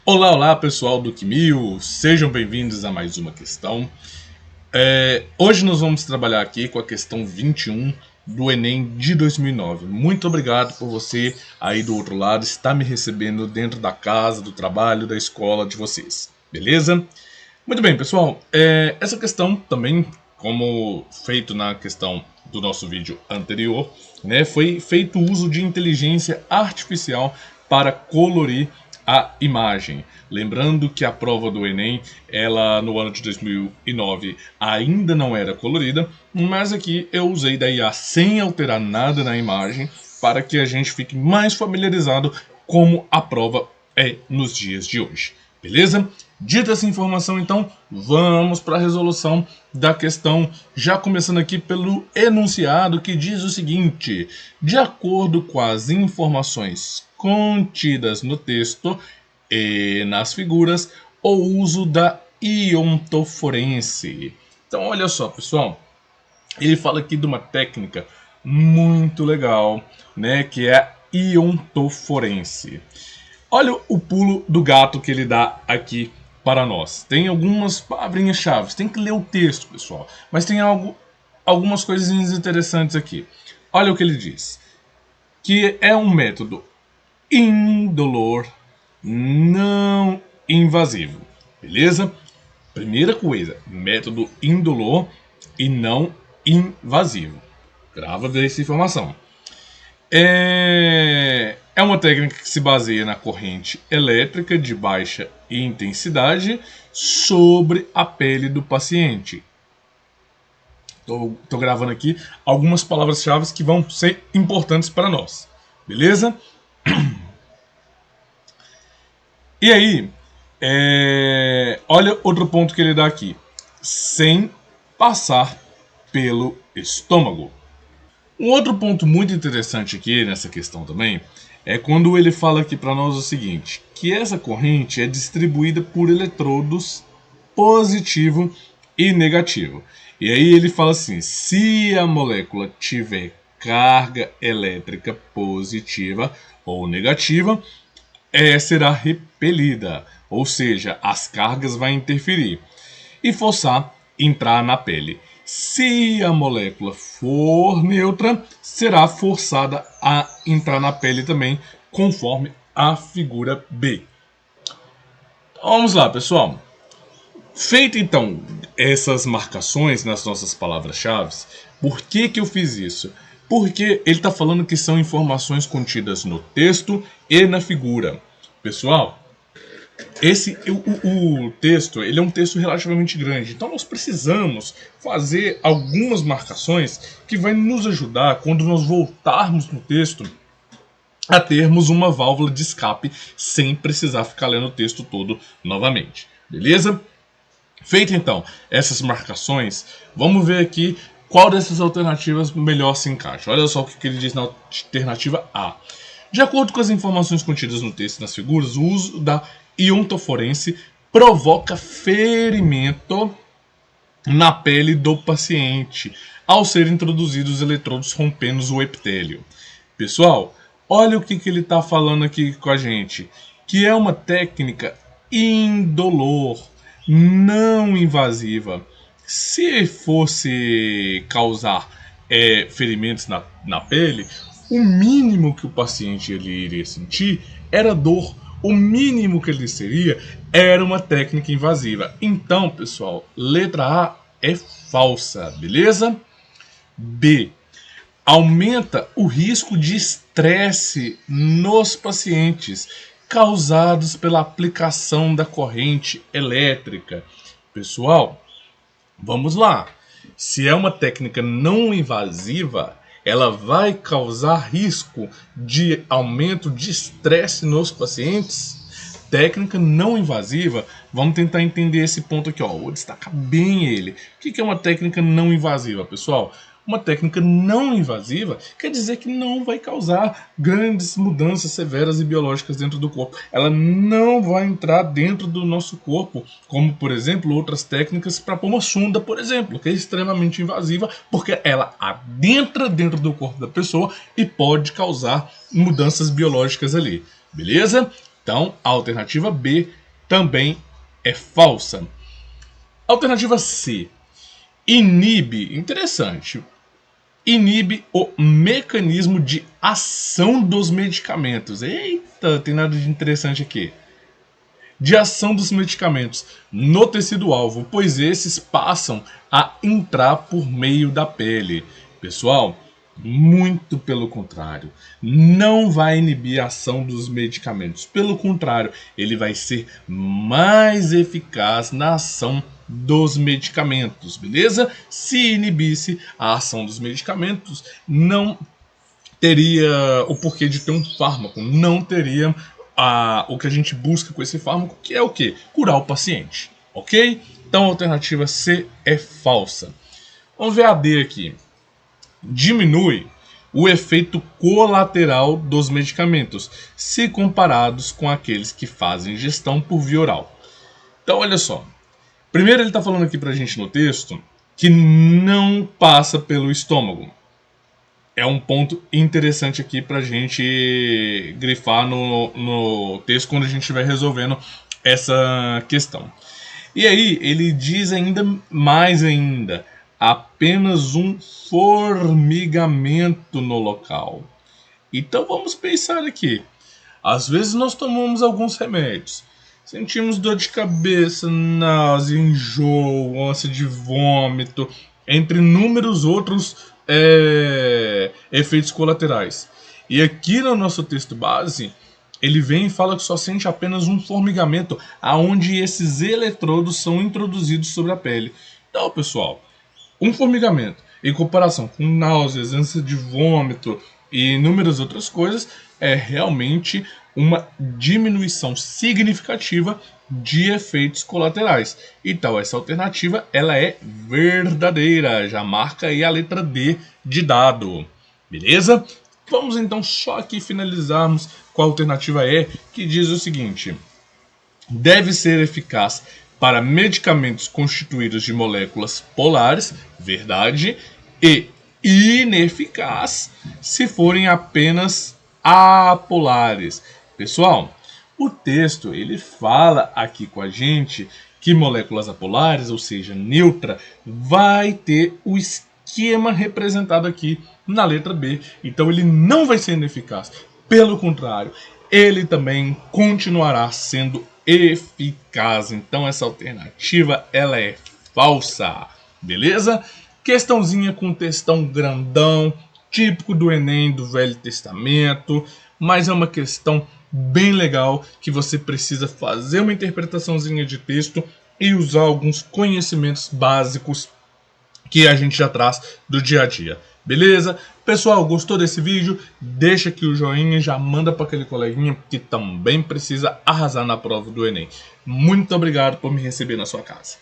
Olá, olá pessoal do Quimil, sejam bem-vindos a mais uma questão. Hoje nós vamos trabalhar aqui com a questão 21 do Enem de 2009. Muito obrigado por você aí do outro lado estar me recebendo dentro da casa, do trabalho, da escola de vocês, beleza? Muito bem, pessoal, essa questão também, como feito na questão do nosso vídeo anterior, né, foi feito uso de inteligência artificial para colorir a imagem. Lembrando que a prova do Enem, ela no ano de 2009 ainda não era colorida, mas aqui eu usei da IA sem alterar nada na imagem para que a gente fique mais familiarizado como a prova é nos dias de hoje. Beleza? Dita essa informação, então, vamos para a resolução da questão, já começando aqui pelo enunciado que diz o seguinte: de acordo com as informações contidas no texto e nas figuras, o uso da iontoforense. Então, olha só, pessoal, ele fala aqui de uma técnica muito legal, né, que é a iontoforense. Olha o pulo do gato que ele dá aqui para nós. Tem algumas palavrinhas-chave. Tem que ler o texto, pessoal. Mas tem algumas coisinhas interessantes aqui. Olha o que ele diz. Que é um método indolor, não invasivo. Beleza? Primeira coisa, método indolor e não invasivo. Grava essa informação. É uma técnica que se baseia na corrente elétrica de baixa intensidade sobre a pele do paciente. Estou gravando aqui algumas palavras-chave que vão ser importantes para nós. Beleza? E aí, olha outro ponto que ele dá aqui. Sem passar pelo estômago. Um outro ponto muito interessante aqui nessa questão também é quando ele fala aqui para nós o seguinte, que essa corrente é distribuída por eletrodos positivo e negativo. E aí ele fala assim, se a molécula tiver carga elétrica positiva ou negativa, será repelida, ou seja, as cargas vão interferir e forçar entrar na pele. Se a molécula for neutra, será forçada a entrar na pele também, conforme a figura B. Vamos lá, pessoal. Feito então essas marcações nas nossas palavras-chave, por que eu fiz isso? Porque ele está falando que são informações contidas no texto e na figura. Pessoal, o texto, ele é um texto relativamente grande, então nós precisamos fazer algumas marcações que vai nos ajudar quando nós voltarmos no texto a termos uma válvula de escape sem precisar ficar lendo o texto todo novamente, beleza? Feito então essas marcações, vamos ver aqui qual dessas alternativas melhor se encaixa. Olha só o que ele diz na alternativa A. De acordo com as informações contidas no texto e nas figuras, o uso da iontoforense provoca ferimento na pele do paciente ao ser introduzidos eletrodos rompendo o epitélio. Pessoal, olha o que ele está falando aqui com a gente, que é uma técnica indolor, não invasiva. Se fosse causar ferimentos na pele, o mínimo que o paciente ele iria sentir era dor. O mínimo que ele seria era uma técnica invasiva. Então, pessoal, letra A é falsa, beleza? B. Aumenta o risco de estresse nos pacientes causados pela aplicação da corrente elétrica. Pessoal, vamos lá. Se é uma técnica não invasiva, ela vai causar risco de aumento de estresse nos pacientes? Técnica não invasiva, vamos tentar entender esse ponto aqui, ó. Vou destacar bem ele. O que é uma técnica não invasiva, pessoal? Uma técnica não invasiva quer dizer que não vai causar grandes mudanças severas e biológicas dentro do corpo. Ela não vai entrar dentro do nosso corpo, como, por exemplo, outras técnicas para pôr uma sonda, por exemplo, que é extremamente invasiva, porque ela adentra dentro do corpo da pessoa e pode causar mudanças biológicas ali. Beleza? Então, a alternativa B também é falsa. Alternativa C. Inibe, interessante, inibe o mecanismo de ação dos medicamentos. Eita, tem nada de interessante aqui. De ação dos medicamentos no tecido-alvo, pois esses passam a entrar por meio da pele. Pessoal, muito pelo contrário, não vai inibir a ação dos medicamentos. Pelo contrário, ele vai ser mais eficaz na ação dos medicamentos, beleza? Se inibisse a ação dos medicamentos, não teria o porquê de ter um fármaco, não teria o que a gente busca com esse fármaco, que é o quê? Curar o paciente, ok? Então a alternativa C é falsa. Vamos ver a D aqui. Diminui o efeito colateral dos medicamentos, se comparados com aqueles que fazem ingestão por via oral. Então olha só, primeiro ele está falando aqui pra gente no texto que não passa pelo estômago. É um ponto interessante aqui pra gente grifar no texto quando a gente estiver resolvendo essa questão. E aí ele diz ainda, apenas um formigamento no local. Então vamos pensar aqui. Às vezes nós tomamos alguns remédios, sentimos dor de cabeça, náusea, enjoo, ânsia de vômito, entre inúmeros outros efeitos colaterais. E aqui no nosso texto base, ele vem e fala que só sente apenas um formigamento, aonde esses eletrodos são introduzidos sobre a pele. Então, pessoal, um formigamento, em comparação com náuseas, ânsia de vômito e inúmeras outras coisas, é realmente uma diminuição significativa de efeitos colaterais. Então essa alternativa ela é verdadeira, já marca aí a letra D de dado, beleza? Vamos então só aqui finalizarmos com a alternativa E, que diz o seguinte: deve ser eficaz para medicamentos constituídos de moléculas polares, verdade, e ineficaz se forem apenas apolares. Pessoal, o texto ele fala aqui com a gente que moléculas apolares, ou seja, neutra, vai ter o esquema representado aqui na letra B. Então ele não vai ser ineficaz. Pelo contrário, ele também continuará sendo eficaz. Então essa alternativa ela é falsa, beleza? Questãozinha com textão grandão, típico do Enem do Velho Testamento, mas é uma questão bem legal que você precisa fazer uma interpretaçãozinha de texto e usar alguns conhecimentos básicos que a gente já traz do dia a dia. Beleza? Pessoal, gostou desse vídeo? Deixa aqui o joinha e já manda para aquele coleguinha que também precisa arrasar na prova do Enem. Muito obrigado por me receber na sua casa.